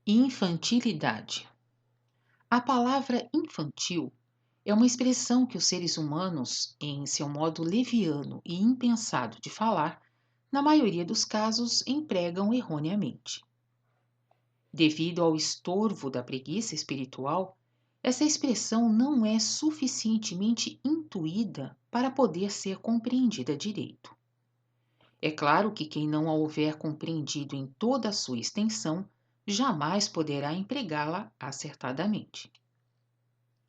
Infantilidade. A palavra infantil é uma expressão que os seres humanos, em seu modo leviano e impensado de falar, na maioria dos casos empregam erroneamente. Devido ao estorvo da preguiça espiritual, essa expressão não é suficientemente intuída para poder ser compreendida direito. É claro que quem não a houver compreendido em toda a sua extensão jamais poderá empregá-la acertadamente.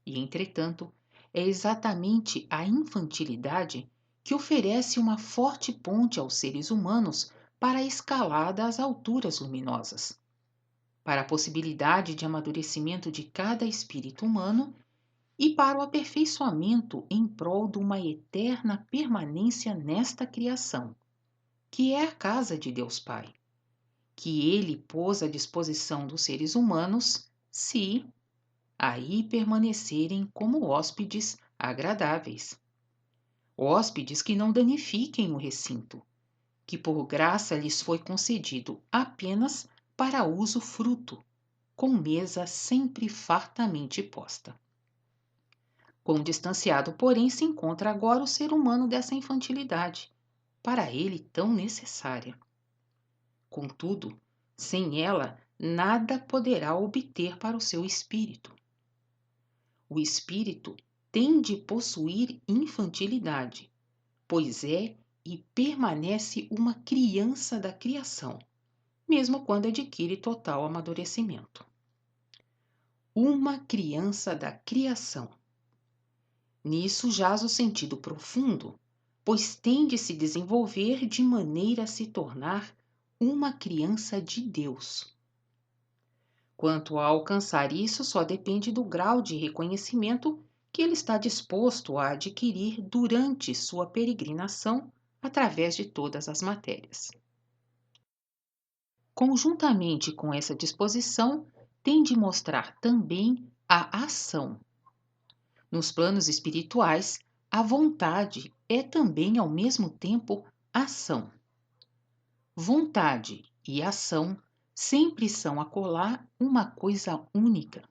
E, entretanto, é exatamente a infantilidade que oferece uma forte ponte aos seres humanos para a escalada às alturas luminosas, para a possibilidade de amadurecimento de cada espírito humano e para o aperfeiçoamento em prol de uma eterna permanência nesta criação, que é a casa de Deus Pai, que ele pôs à disposição dos seres humanos se aí permanecerem como hóspedes agradáveis. Hóspedes que não danifiquem o recinto, que por graça lhes foi concedido apenas para uso fruto, com mesa sempre fartamente posta. Quão distanciado, porém, se encontra agora o ser humano dessa infantilidade, para ele tão necessária. Contudo, sem ela, nada poderá obter para o seu espírito. O espírito tem de possuir infantilidade, pois é e permanece uma criança da criação, mesmo quando adquire total amadurecimento. Uma criança da criação. Nisso jaz o sentido profundo, pois tem de se desenvolver de maneira a se tornar uma criança de Deus. Quanto a alcançar isso, só depende do grau de reconhecimento que ele está disposto a adquirir durante sua peregrinação através de todas as matérias. Conjuntamente com essa disposição, tem de mostrar também a ação. Nos planos espirituais, a vontade é também ao mesmo tempo ação. Vontade e ação sempre são acolá uma coisa única.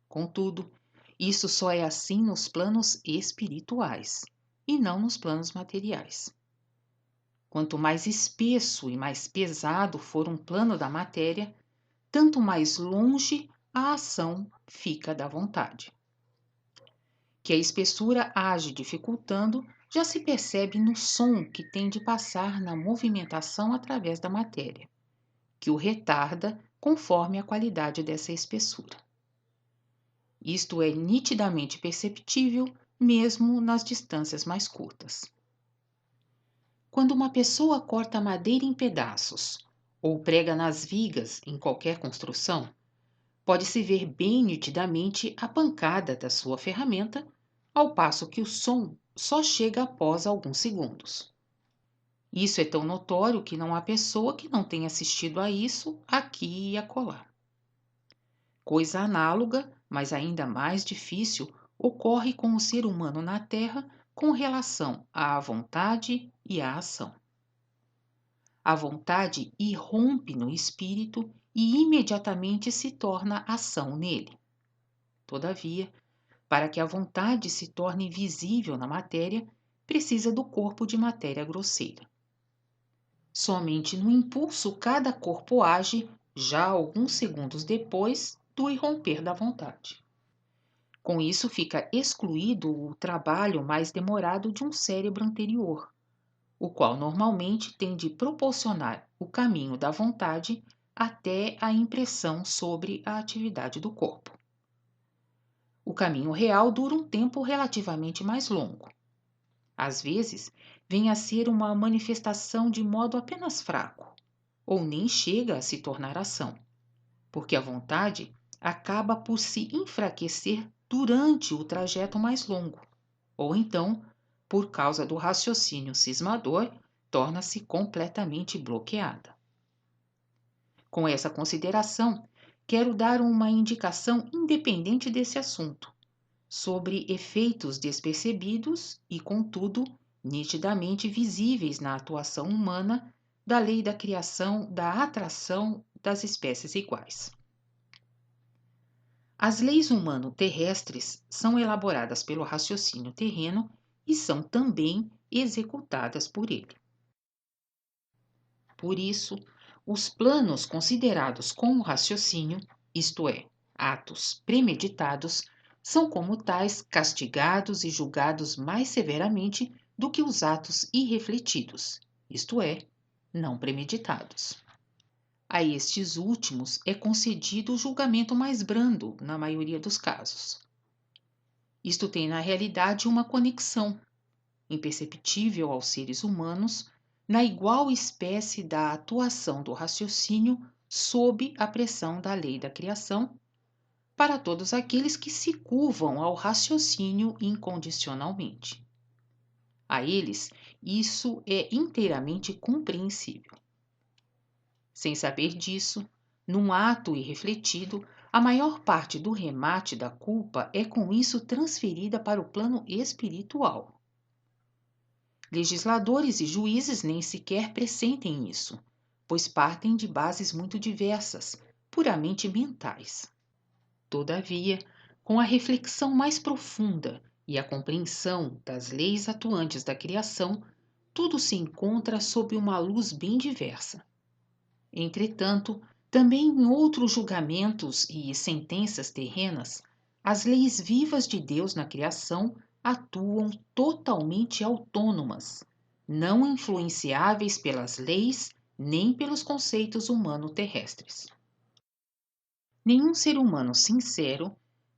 Contudo, isso só é assim nos planos espirituais e não nos planos materiais. Quanto mais espesso e mais pesado for um plano da matéria, tanto mais longe a ação fica da vontade. Que a espessura age dificultando já se percebe no som que tem de passar na movimentação através da matéria, que o retarda conforme a qualidade dessa espessura. Isto é nitidamente perceptível mesmo nas distâncias mais curtas. Quando uma pessoa corta madeira em pedaços ou prega nas vigas em qualquer construção, pode-se ver bem nitidamente a pancada da sua ferramenta, ao passo que o som só chega após alguns segundos. Isso é tão notório que não há pessoa que não tenha assistido a isso aqui e acolá. Coisa análoga, mas ainda mais difícil, ocorre com o ser humano na Terra com relação à vontade e à ação. A vontade irrompe no espírito e imediatamente se torna ação nele. Todavia, para que a vontade se torne visível na matéria, precisa do corpo de matéria grosseira. Somente no impulso cada corpo age, já alguns segundos depois do irromper da vontade. Com isso fica excluído o trabalho mais demorado de um cérebro anterior, o qual normalmente tem de proporcionar o caminho da vontade até a impressão sobre a atividade do corpo. O caminho real dura um tempo relativamente mais longo. Às vezes, vem a ser uma manifestação de modo apenas fraco, ou nem chega a se tornar ação, porque a vontade acaba por se enfraquecer durante o trajeto mais longo, ou então, por causa do raciocínio cismador, torna-se completamente bloqueada. Com essa consideração, quero dar uma indicação independente desse assunto, sobre efeitos despercebidos e, contudo, nitidamente visíveis na atuação humana da lei da criação da atração das espécies iguais. As leis humano-terrestres são elaboradas pelo raciocínio terreno e são também executadas por ele. Por isso, os planos considerados como raciocínio, isto é, atos premeditados, são como tais castigados e julgados mais severamente do que os atos irrefletidos, isto é, não premeditados. A estes últimos é concedido o julgamento mais brando, na maioria dos casos. Isto tem, na realidade, uma conexão, imperceptível aos seres humanos, na igual espécie da atuação do raciocínio sob a pressão da lei da criação, para todos aqueles que se curvam ao raciocínio incondicionalmente. A eles, isso é inteiramente compreensível. Sem saber disso, num ato irrefletido, a maior parte do remate da culpa é com isso transferida para o plano espiritual. Legisladores e juízes nem sequer pressentem isso, pois partem de bases muito diversas, puramente mentais. Todavia, com a reflexão mais profunda e a compreensão das leis atuantes da criação, tudo se encontra sob uma luz bem diversa. Entretanto, também em outros julgamentos e sentenças terrenas, as leis vivas de Deus na criação atuam totalmente autônomas, não influenciáveis pelas leis nem pelos conceitos humano-terrestres. Nenhum ser humano sincero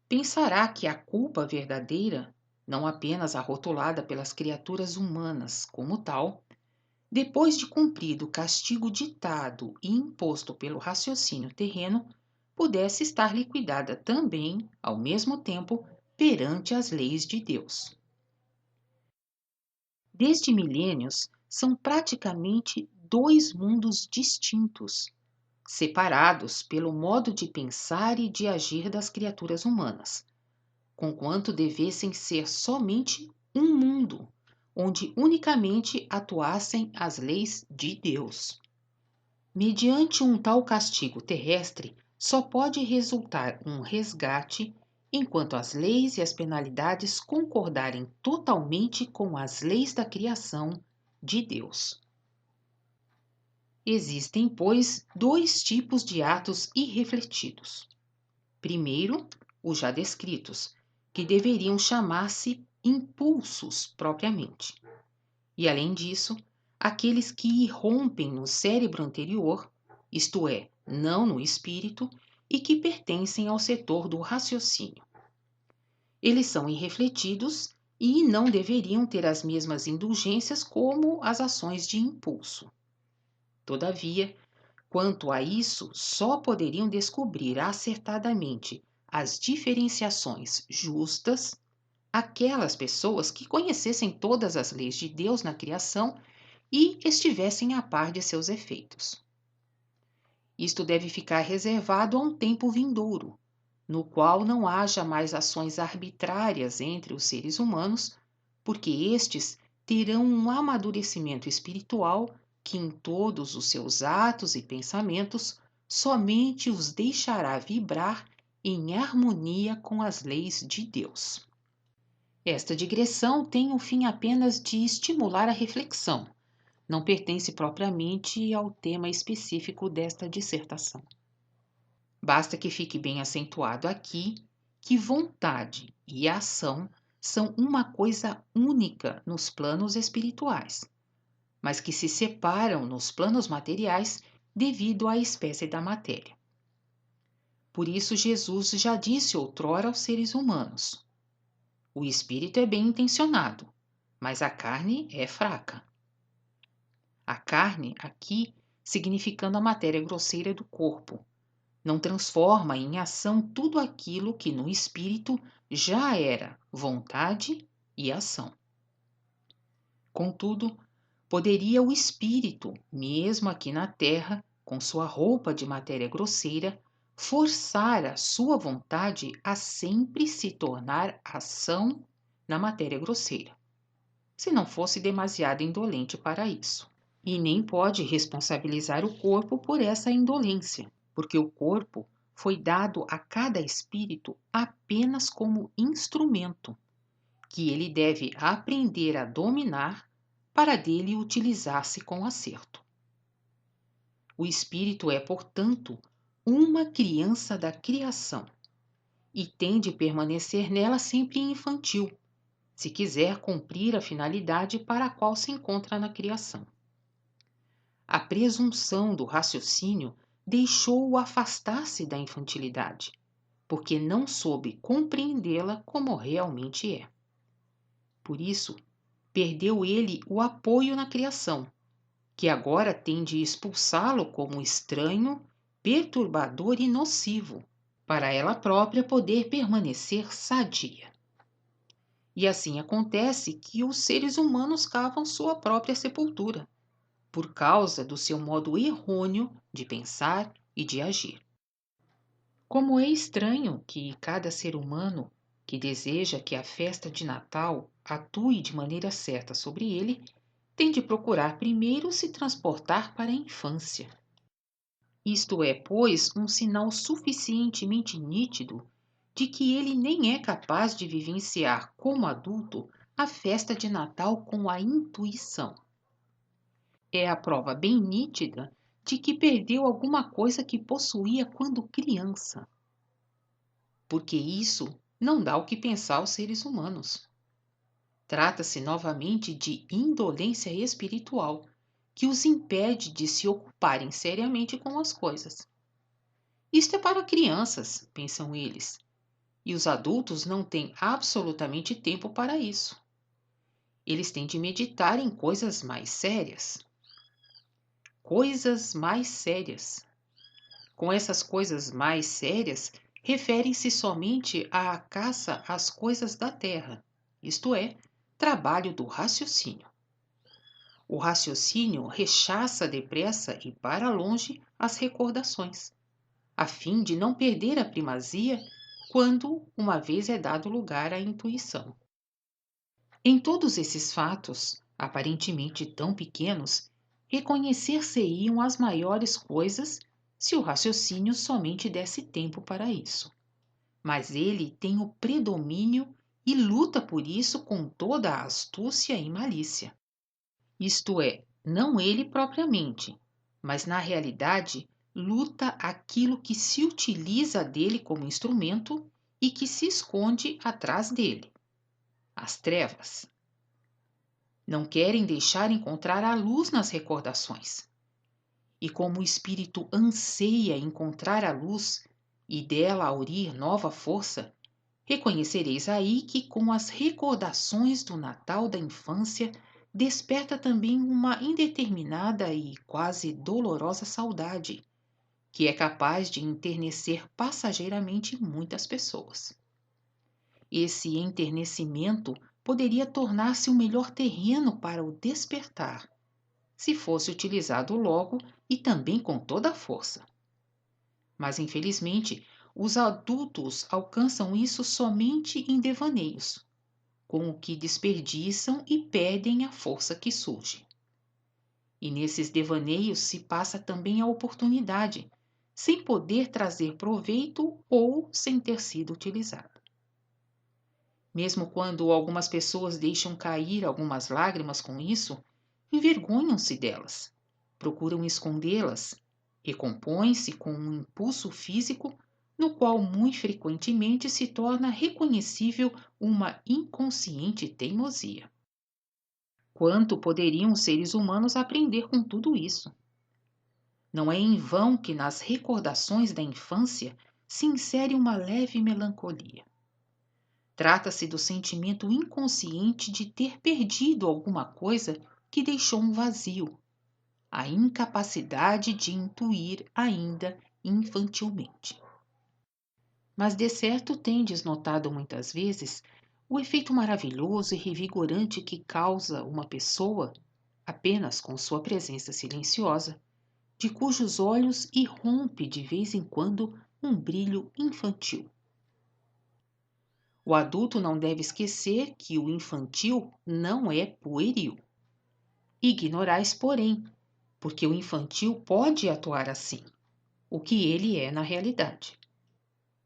pensará que a culpa verdadeira, não apenas arrotulada pelas criaturas humanas como tal, depois de cumprido o castigo ditado e imposto pelo raciocínio terreno, pudesse estar liquidada também, ao mesmo tempo, perante as leis de Deus. Desde milênios, são praticamente dois mundos distintos, separados pelo modo de pensar e de agir das criaturas humanas, conquanto devessem ser somente um mundo, onde unicamente atuassem as leis de Deus. Mediante um tal castigo terrestre, só pode resultar um resgate enquanto as leis e as penalidades concordarem totalmente com as leis da criação de Deus. Existem, pois, dois tipos de atos irrefletidos. Primeiro, os já descritos, que deveriam chamar-se impulsos propriamente. E, além disso, aqueles que irrompem no cérebro anterior, isto é, não no espírito, e que pertencem ao setor do raciocínio. Eles são irrefletidos e não deveriam ter as mesmas indulgências como as ações de impulso. Todavia, quanto a isso, só poderiam descobrir acertadamente as diferenciações justas aquelas pessoas que conhecessem todas as leis de Deus na criação e estivessem a par de seus efeitos. Isto deve ficar reservado a um tempo vindouro, no qual não haja mais ações arbitrárias entre os seres humanos, porque estes terão um amadurecimento espiritual que, em todos os seus atos e pensamentos, somente os deixará vibrar em harmonia com as leis de Deus. Esta digressão tem o fim apenas de estimular a reflexão, não pertence propriamente ao tema específico desta dissertação. Basta que fique bem acentuado aqui que vontade e ação são uma coisa única nos planos espirituais, mas que se separam nos planos materiais devido à espécie da matéria. Por isso, Jesus já disse outrora aos seres humanos: o espírito é bem intencionado, mas a carne é fraca. A carne, aqui, significando a matéria grosseira do corpo, não transforma em ação tudo aquilo que no espírito já era vontade e ação. Contudo, poderia o espírito, mesmo aqui na terra, com sua roupa de matéria grosseira, forçar a sua vontade a sempre se tornar ação na matéria grosseira, se não fosse demasiado indolente para isso. E nem pode responsabilizar o corpo por essa indolência, porque o corpo foi dado a cada espírito apenas como instrumento, que ele deve aprender a dominar para dele utilizar-se com acerto. O espírito é, portanto, uma criança da criação e tem de permanecer nela sempre infantil, se quiser cumprir a finalidade para a qual se encontra na criação. A presunção do raciocínio deixou-o afastar-se da infantilidade, porque não soube compreendê-la como realmente é. Por isso, perdeu ele o apoio na criação, que agora tem de expulsá-lo como estranho, perturbador e nocivo, para ela própria poder permanecer sadia. E assim acontece que os seres humanos cavam sua própria sepultura, por causa do seu modo errôneo de pensar e de agir. Como é estranho que cada ser humano que deseja que a festa de Natal atue de maneira certa sobre ele, tem de procurar primeiro se transportar para a infância. Isto é, pois, um sinal suficientemente nítido de que ele nem é capaz de vivenciar como adulto a festa de Natal com a intuição. É a prova bem nítida de que perdeu alguma coisa que possuía quando criança. Porque isso não dá o que pensar aos seres humanos. Trata-se novamente de indolência espiritual, que os impede de se ocuparem seriamente com as coisas. Isto é para crianças, pensam eles, e os adultos não têm absolutamente tempo para isso. Eles têm de meditar em coisas mais sérias. Coisas mais sérias. Com essas coisas mais sérias, referem-se somente à caça às coisas da terra, isto é, trabalho do raciocínio. O raciocínio rechaça depressa e para longe as recordações, a fim de não perder a primazia quando uma vez é dado lugar à intuição. Em todos esses fatos, aparentemente tão pequenos, reconhecer-se-iam as maiores coisas se o raciocínio somente desse tempo para isso. Mas ele tem o predomínio e luta por isso com toda a astúcia e malícia. Isto é, não ele propriamente, mas na realidade luta aquilo que se utiliza dele como instrumento e que se esconde atrás dele, as trevas. Não querem deixar encontrar a luz nas recordações. E como o espírito anseia encontrar a luz e dela aurir nova força, reconhecereis aí que com as recordações do Natal da infância desperta também uma indeterminada e quase dolorosa saudade, que é capaz de enternecer passageiramente muitas pessoas. Esse enternecimento poderia tornar-se o melhor terreno para o despertar, se fosse utilizado logo e também com toda a força. Mas, infelizmente, os adultos alcançam isso somente em devaneios, com o que desperdiçam e perdem a força que surge. E nesses devaneios se passa também a oportunidade, sem poder trazer proveito ou sem ter sido utilizada. Mesmo quando algumas pessoas deixam cair algumas lágrimas com isso, envergonham-se delas, procuram escondê-las, recompõem-se com um impulso físico no qual muito frequentemente se torna reconhecível uma inconsciente teimosia. Quanto poderiam os seres humanos aprender com tudo isso? Não é em vão que nas recordações da infância se insere uma leve melancolia. Trata-se do sentimento inconsciente de ter perdido alguma coisa que deixou um vazio, a incapacidade de intuir ainda infantilmente. Mas de certo tendes notado muitas vezes o efeito maravilhoso e revigorante que causa uma pessoa apenas com sua presença silenciosa, de cujos olhos irrompe de vez em quando um brilho infantil. O adulto não deve esquecer que o infantil não é pueril. Ignorais, porém, porque o infantil pode atuar assim, o que ele é na realidade.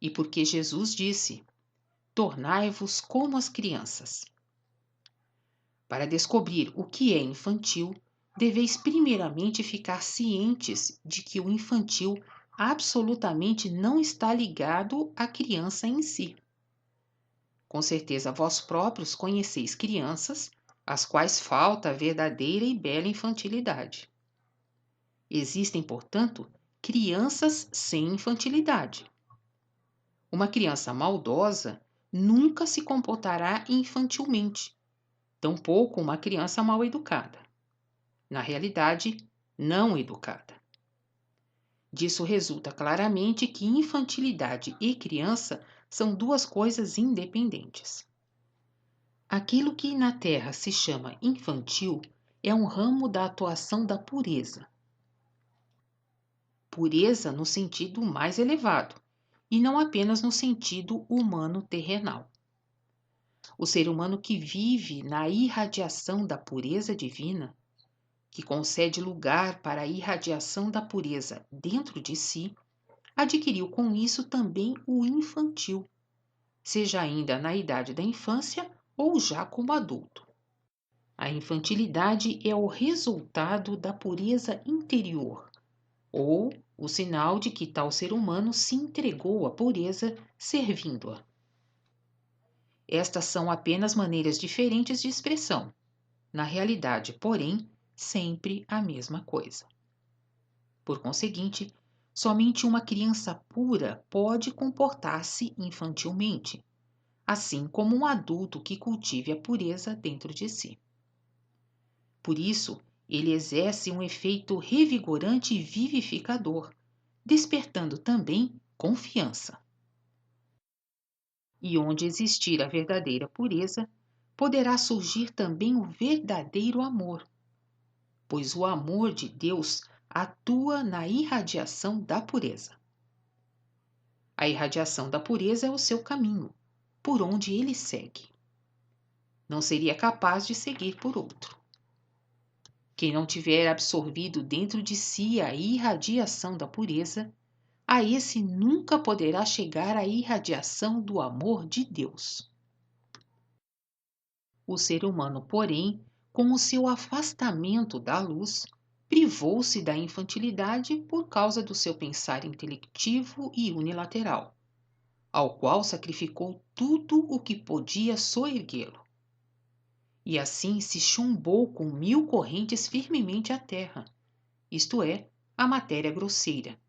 e porque Jesus disse: tornai-vos como as crianças. Para descobrir o que é infantil, deveis primeiramente ficar cientes de que o infantil absolutamente não está ligado à criança em si. Com certeza vós próprios conheceis crianças, às quais falta a verdadeira e bela infantilidade. Existem, portanto, crianças sem infantilidade. Uma criança maldosa nunca se comportará infantilmente, tampouco uma criança mal educada. Na realidade, não educada. Disso resulta claramente que infantilidade e criança são duas coisas independentes. Aquilo que na Terra se chama infantil é um ramo da atuação da pureza. Pureza no sentido mais elevado, e não apenas no sentido humano terrenal. O ser humano que vive na irradiação da pureza divina, que concede lugar para a irradiação da pureza dentro de si, adquiriu com isso também o infantil, seja ainda na idade da infância ou já como adulto. A infantilidade é o resultado da pureza interior, ou o sinal de que tal ser humano se entregou à pureza servindo-a. Estas são apenas maneiras diferentes de expressão. Na realidade, porém, sempre a mesma coisa. Por conseguinte, somente uma criança pura pode comportar-se infantilmente, assim como um adulto que cultive a pureza dentro de si. Por isso, ele exerce um efeito revigorante e vivificador, despertando também confiança. E onde existir a verdadeira pureza, poderá surgir também o verdadeiro amor, pois o amor de Deus atua na irradiação da pureza. A irradiação da pureza é o seu caminho, por onde ele segue. Não seria capaz de seguir por outro. Quem não tiver absorvido dentro de si a irradiação da pureza, a esse nunca poderá chegar à irradiação do amor de Deus. O ser humano, porém, com o seu afastamento da luz, privou-se da infantilidade por causa do seu pensar intelectivo e unilateral, ao qual sacrificou tudo o que podia soerguê-lo. E assim se chumbou com 1000 correntes firmemente à terra, isto é, a matéria grosseira,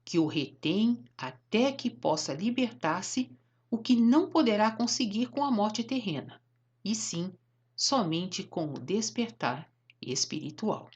que o retém até que possa libertar-se, o que não poderá conseguir com a morte terrena, e sim somente com o despertar espiritual.